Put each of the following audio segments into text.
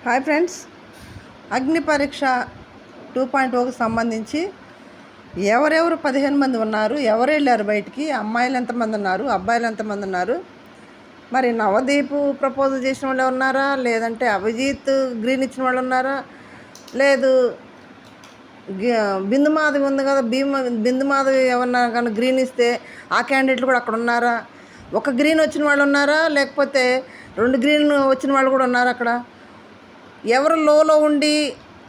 Hi friends, అగ్ని పరీక్ష 2.0కి సంబంధించి ఎవరెవరు 15 మంది ఉన్నారు, ఎవరు వెళ్ళారు బయటికి, అమ్మాయిలు ఎంతమంది ఉన్నారు, అబ్బాయిలు ఎంతమంది ఉన్నారు, మరి నవదీప్ ప్రపోజల్ చేసిన వాళ్ళు ఉన్నారా, లేదంటే అభిజిత్ గ్రీన్ ఇచ్చిన వాళ్ళు ఉన్నారా, లేదు బిందు మాధవి ఉంది కదా, బిందు మాధవి ఏమన్నా కానీ గ్రీన్ ఇస్తే ఆ క్యాండిడేట్లు కూడా అక్కడ ఉన్నారా, ఒక గ్రీన్ వచ్చిన వాళ్ళు ఉన్నారా, లేకపోతే 2 గ్రీన్ వచ్చిన వాళ్ళు కూడా ఉన్నారా, అక్కడ ఎవరు లోలో ఉండి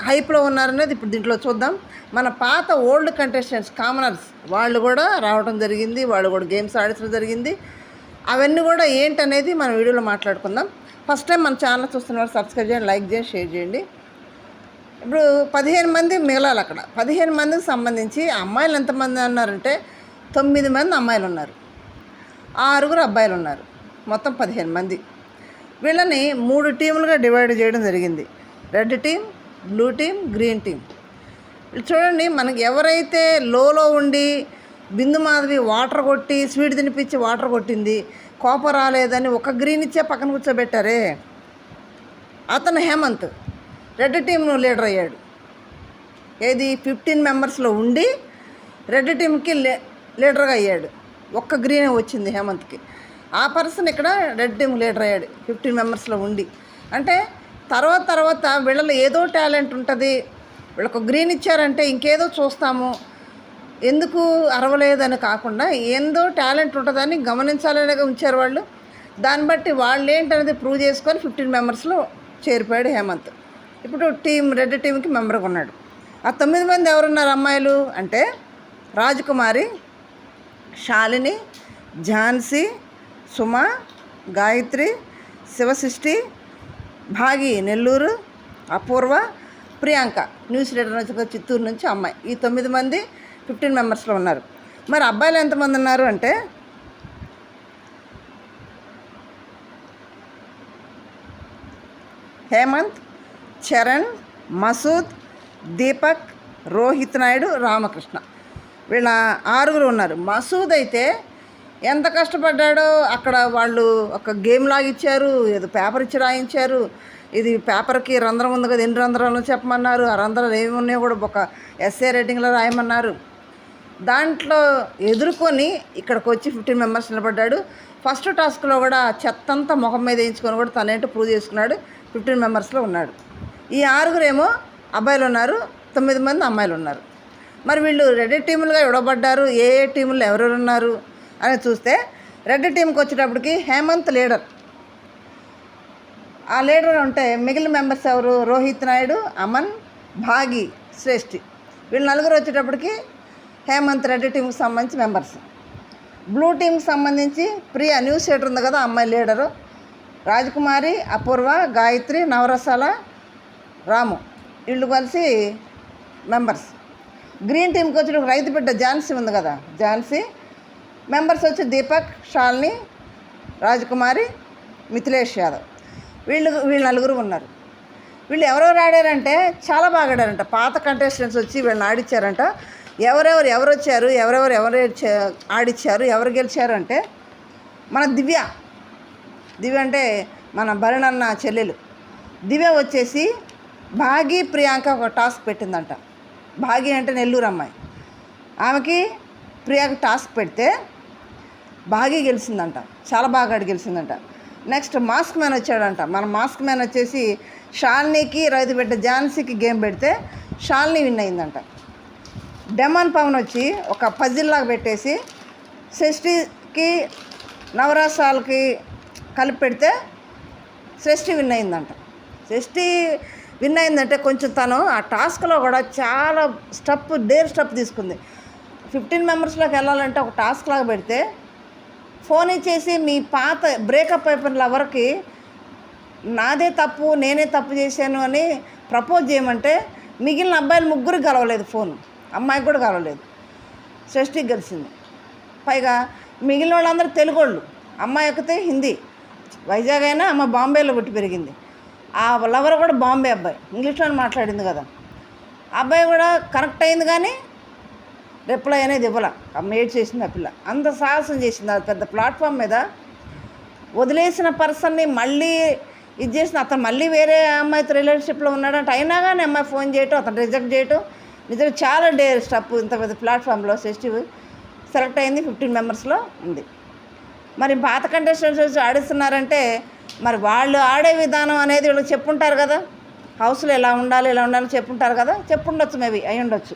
హైప్లో ఉన్నారనేది ఇప్పుడు దీంట్లో చూద్దాం. మన పాత ఓల్డ్ కంటెస్టెంట్స్ కామనర్స్ వాళ్ళు కూడా రావడం జరిగింది, వాళ్ళు కూడా గేమ్స్ ఆడించడం జరిగింది. అవన్నీ కూడా ఏంటనేది మన వీడియోలో మాట్లాడుకుందాం. ఫస్ట్ టైం మన ఛానల్ చూస్తున్న వాళ్ళు సబ్స్క్రైబ్ చేయండి, లైక్ చేయండి, షేర్ చేయండి. ఇప్పుడు 15 మంది మిగలాలి. అక్కడ 15 మందికి సంబంధించి అమ్మాయిలు ఎంతమంది అన్నారంటే 9 మంది అమ్మాయిలు ఉన్నారు, 6 అబ్బాయిలు ఉన్నారు, మొత్తం 15 మంది. వీళ్ళని 3 టీములుగా డివైడ్ చేయడం జరిగింది. Red team, blue team, green team. చూడండి, మనకి ఎవరైతే లోలో ఉండి బిందు మాధవి వాటర్ కొట్టి స్వీట్ తినిపించి వాటర్ కొట్టింది, కోపం రాలేదని ఒక గ్రీన్ ఇచ్చే పక్కన కూర్చోబెట్టారే, అతను హేమంత్ రెడ్ టీం లీడర్ అయ్యాడు. ఏది 15 మెంబర్స్లో ఉండి రెడ్ టీంకి లీడర్గా అయ్యాడు. ఒక్క గ్రీనే వచ్చింది హేమంత్కి. ఆ పర్సన్ ఇక్కడ రెడ్ టీమ్ లీడర్ అయ్యాడు 15 మెంబర్స్లో ఉండి. అంటే తర్వాత వీళ్ళలో ఏదో టాలెంట్ ఉంటుంది, వీళ్ళకు గ్రీన్ ఇచ్చారంటే ఇంకేదో చూస్తాము, ఎందుకు అరవలేదని కాకుండా ఏందో టాలెంట్ ఉంటుందని గమనించాలనే ఉంచారు వాళ్ళు. దాన్ని బట్టి వాళ్ళు ఏంటనేది ప్రూవ్ చేసుకొని 15 మెంబర్స్లో చేరిపోయాడు హేమంత్. ఇప్పుడు రెడ్ టీంకి మెంబర్గా ఉన్నాడు. ఆ 9 మంది ఎవరున్నారు అమ్మాయిలు అంటే రాజకుమారి, శాలిని, ఝాన్సీ, సుమ, గాయత్రి, శివసృష్టి, భాగి నెల్లూరు, అపూర్వ, ప్రియాంక న్యూస్ రీడర్ నుంచి చిత్తూరు నుంచి అమ్మాయి. ఈ 9 మంది 15 మెంబర్స్లో ఉన్నారు. మరి అబ్బాయిలు ఎంతమంది ఉన్నారు అంటే హేమంత్, చరణ్, మసూద్, దీపక్, రోహిత్ నాయుడు, రామకృష్ణ. వీళ్ళ 6 ఉన్నారు. మసూద్ అయితే ఎంత కష్టపడ్డాడో. అక్కడ వాళ్ళు ఒక గేమ్ లాగా ఇచ్చారు, ఏదో పేపర్ ఇచ్చి రాయించారు. ఇది పేపర్కి రంధ్రం ఉంది కదా, ఎన్ని రంధ్రాలు చెప్పమన్నారు, ఆ రంధ్రాలు ఏమి ఉన్నాయో కూడా ఒక ఎస్ఏ రేటింగ్లో రాయమన్నారు. దాంట్లో ఎదుర్కొని ఇక్కడికి వచ్చి 15 మెంబర్స్ నిలబడ్డాడు. ఫస్ట్ టాస్క్లో కూడా చెత్తంతా ముఖం మీద వేయించుకొని కూడా తనేంటో ప్రూవ్ చేసుకున్నాడు. 15 మెంబర్స్లో ఉన్నాడు. ఈ 6 ఏమో అబ్బాయిలు ఉన్నారు, 9 మంది అమ్మాయిలు ఉన్నారు. మరి వీళ్ళు రెడ్ టీములుగా విడబడ్డారు. ఏ టీముల్లో ఎవరెవరు ఉన్నారు అని చూస్తే రెడ్ టీంకి వచ్చేటప్పటికి హేమంత్ లీడర్. ఆ లీడర్ ఉంటే మిగిలిన మెంబర్స్ ఎవరు? రోహిత్ నాయుడు, అమన్, భాగి, శ్రేష్ఠి. వీళ్ళు 4 వచ్చేటప్పటికి హేమంత్ రెడ్ టీంకి సంబంధించి మెంబర్స్. బ్లూ టీంకి సంబంధించి ప్రియా న్యూస్ రీడర్ ఉంది కదా, అమ్మాయి లీడరు, రాజకుమారి, అపూర్వ, గాయత్రి, నవరసాల, రాము, వీళ్ళు కలిసి మెంబర్స్. గ్రీన్ టీంకి వచ్చేటప్పుడు రైతు బిడ్డ ఝాన్సీ ఉంది కదా, ఝాన్సీ. మెంబర్స్ వచ్చి దీపక్, శాలిని, రాజకుమారి, మిథిలేష్ యాదవ్. వీళ్ళు 4 ఉన్నారు. వీళ్ళు ఎవరెవరు ఆడారంటే చాలా బాగా ఆడారంట. పాత కంటెస్టెంట్స్ వచ్చి వీళ్ళని ఆడిచ్చారంట. ఎవరు వచ్చారు, ఎవరు ఆడిచ్చారు, ఎవరు గెలిచారు అంటే మన దివ్య అంటే మన భరణన్న చెల్లెలు దివ్య వచ్చేసి భాగి, ప్రియాంక ఒక టాస్క్ పెట్టిందంట. భాగి అంటే నెల్లూరు అమ్మాయి. ఆమెకి ప్రియాంక టాస్క్ పెడితే భాగి గెలిచిందంట, చాలా బాగా గెలిచిందంట. నెక్స్ట్ మాస్క్ మ్యాన్ వచ్చాడంట. మన మాస్క్ మ్యాన్ వచ్చేసి శాలినికి, రైతు బిడ్డ ఝాన్సీకి గేమ్ పెడితే శాలిని విన్ అయిందంట. డెమాన్ పవన్ వచ్చి ఒక పజిల్లాగా పెట్టేసి సృష్టికి, నవరాసాలకి కలిపి పెడితే సృష్టి విన్ అయిందంట. సృష్టి విన్ అయిందంటే కొంచెం తను ఆ టాస్క్లో కూడా చాలా డేర్ స్టెప్ తీసుకుంది. 15 మెంబర్స్లోకి వెళ్ళాలంటే ఒక టాస్క్ లాగా పెడితే ఫోన్ ఇచ్చేసి మీ పాత బ్రేకప్ అయిపోయిన లవర్కి నాదే తప్పు, నేనే తప్పు చేశాను అని ప్రపోజ్ చేయమంటే మిగిలిన అబ్బాయిలు 3 కలవలేదు, ఫోన్ అమ్మాయికి కూడా కలవలేదు, సృష్టికి గెలిచింది. పైగా మిగిలిన వాళ్ళందరూ తెలుగు వాళ్ళు, అమ్మాయి ఎక్కితే హిందీ, వైజాగ్ అయినా అమ్మ బాంబేలో పుట్టి పెరిగింది. ఆ లవర్ కూడా బాంబే అబ్బాయి, ఇంగ్లీష్లో మాట్లాడింది కదా, అబ్బాయి కూడా కరెక్ట్ అయింది కానీ రిప్లై అనేది ఇవ్వాల. ఆ మేడ్ చేసింది ఆ పిల్ల, అంత సాహసం చేసింది. అది పెద్ద ప్లాట్ఫామ్ మీద వదిలేసిన పర్సన్ని మళ్ళీ ఇది చేసిన అతను మళ్ళీ వేరే అమ్మాయితో రిలేషన్షిప్లో ఉన్నాడంటే అయినా కానీ అమ్మాయి ఫోన్ చేయటం అతను రిజెక్ట్ చేయటం నిజంగా చాలా స్టెప్ ఇంత పెద్ద ప్లాట్ఫామ్లో ఫెస్టివ్ సెలెక్ట్ అయింది 15 మెంబర్స్లో ఉంది. మరి పాత కంటెస్టెంట్స్ వచ్చి ఆడిస్తున్నారంటే మరి వాళ్ళు ఆడే విధానం అనేది వీళ్ళకి చెప్పుంటారు కదా, హౌస్లో ఇలా ఉండాలి చెప్పుంటారు కదా, చెప్పుండొచ్చు, మేబీ అయి ఉండొచ్చు.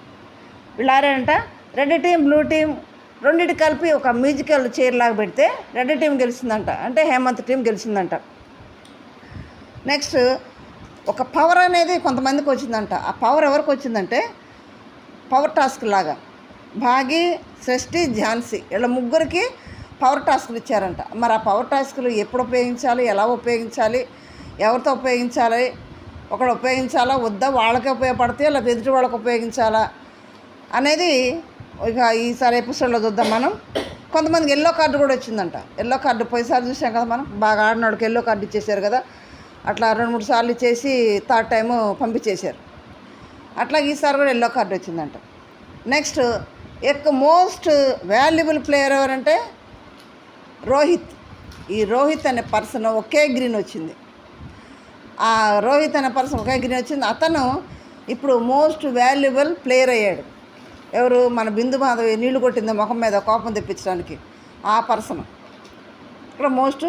వీళ్ళు ఆడారంట రెడ్ టీం బ్లూ టీం రెండింటి కలిపి ఒక మ్యూజికల్ చైర్ లాగా పెడితే రెడ్ టీం గెలిచిందంట, అంటే హేమంత్ టీం గెలిచిందంట. నెక్స్ట్ ఒక పవర్ అనేది కొంతమందికి వచ్చిందంట. ఆ పవర్ ఎవరికి వచ్చిందంటే పవర్ టాస్క్ లాగా భాగి, సృష్టి, ఝాన్సీ వీళ్ళ ముగ్గురికి పవర్ టాస్క్లు ఇచ్చారంట. మరి ఆ పవర్ టాస్క్లు ఎప్పుడు ఉపయోగించాలి, ఎలా ఉపయోగించాలి, ఎవరితో ఉపయోగించాలి, ఒకడు ఉపయోగించాలా వద్దా, వాళ్ళకే ఉపయోగపడతాయా లేదా ఎదుటి వాళ్ళకి ఉపయోగించాలా అనేది ఇక ఈసారి ఎపిసోడ్లో చూద్దాం మనం. కొంతమందికి ఎల్లో కార్డు కూడా వచ్చిందంట. ఎల్లో కార్డు పోయిసారి చూసాం కదా మనం, బాగా ఆడినోడికి ఎల్లో కార్డు ఇచ్చేసారు కదా, అట్లా 2-3 సార్లు ఇచ్చేసి థర్డ్ టైము పంపించేశారు. అట్లా ఈసారి కూడా ఎల్లో కార్డు వచ్చిందంట. నెక్స్ట్ మోస్ట్ వాల్యుబుల్ ప్లేయర్ ఎవరంటే రోహిత్. ఈ రోహిత్ అనే పర్సన్ ఒకే గ్రీన్ వచ్చింది. ఆ రోహిత్ అనే పర్సన్ ఒకే గ్రీన్ వచ్చింది. అతను ఇప్పుడు మోస్ట్ వాల్యుబుల్ ప్లేయర్ అయ్యాడు. ఎవరు? మన బిందు మాధవి నీళ్లు కొట్టింది ముఖం మీద కోపం తెప్పించడానికి, ఆ పర్సన్ ఇక్కడ మోస్ట్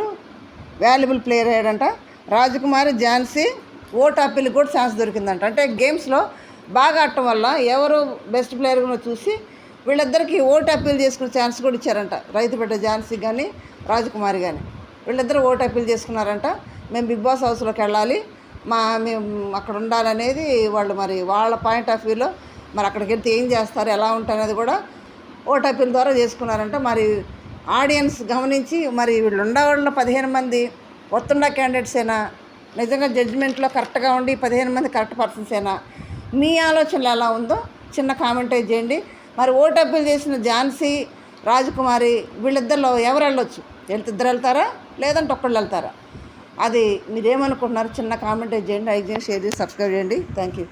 వాల్యుబుల్ ప్లేయర్ అయ్యాడంట. రాజకుమారి, ఝాన్సీ ఓట్ అప్పీల్కి కూడా ఛాన్స్ దొరికిందంట. అంటే గేమ్స్లో బాగా ఆడటం వల్ల ఎవరు బెస్ట్ ప్లేయర్ కూడా చూసి వీళ్ళిద్దరికి ఓటు అప్పీల్ చేసుకునే ఛాన్స్ కూడా ఇచ్చారంట. రైతు బిడ్డ ఝాన్సీ కానీ రాజకుమారి కానీ వీళ్ళిద్దరూ ఓటు అప్పీల్ చేసుకున్నారంట. మేము బిగ్ బాస్ హౌస్లోకి వెళ్ళాలి, మేము అక్కడ ఉండాలనేది వాళ్ళు మరి వాళ్ళ పాయింట్ ఆఫ్ వ్యూలో మరి అక్కడికి వెళ్తే ఏం చేస్తారు, ఎలా ఉంటారనేది కూడా ఓటు అప్పీల్ ద్వారా చేసుకున్నారంట. మరి ఆడియన్స్ గమనించి మరి వీళ్ళు ఉండేవాళ్ళు 15 మంది ఒత్తుండా క్యాండిడేట్సేనా, నిజంగా జడ్జిమెంట్లో కరెక్ట్గా ఉండి 15 మంది కరెక్ట్ పర్సన్సేనా, మీ ఆలోచనలు ఎలా ఉందో చిన్న కామెంట్ చేయండి. మరి ఓటు అప్పీల్ చేసిన ఝాన్సీ, రాజకుమారి వీళ్ళిద్దరిలో ఎవరు వెళ్ళొచ్చు? ఇద్దరు వెళ్తారా లేదంటే ఒక్కళ్ళు వెళ్తారా? అది మీరేమనుకుంటున్నారు? చిన్న కామెంట్ చేయండి, లైక్ చేయండి, షేర్ చేసి సబ్స్క్రైబ్ చేయండి. Thank you.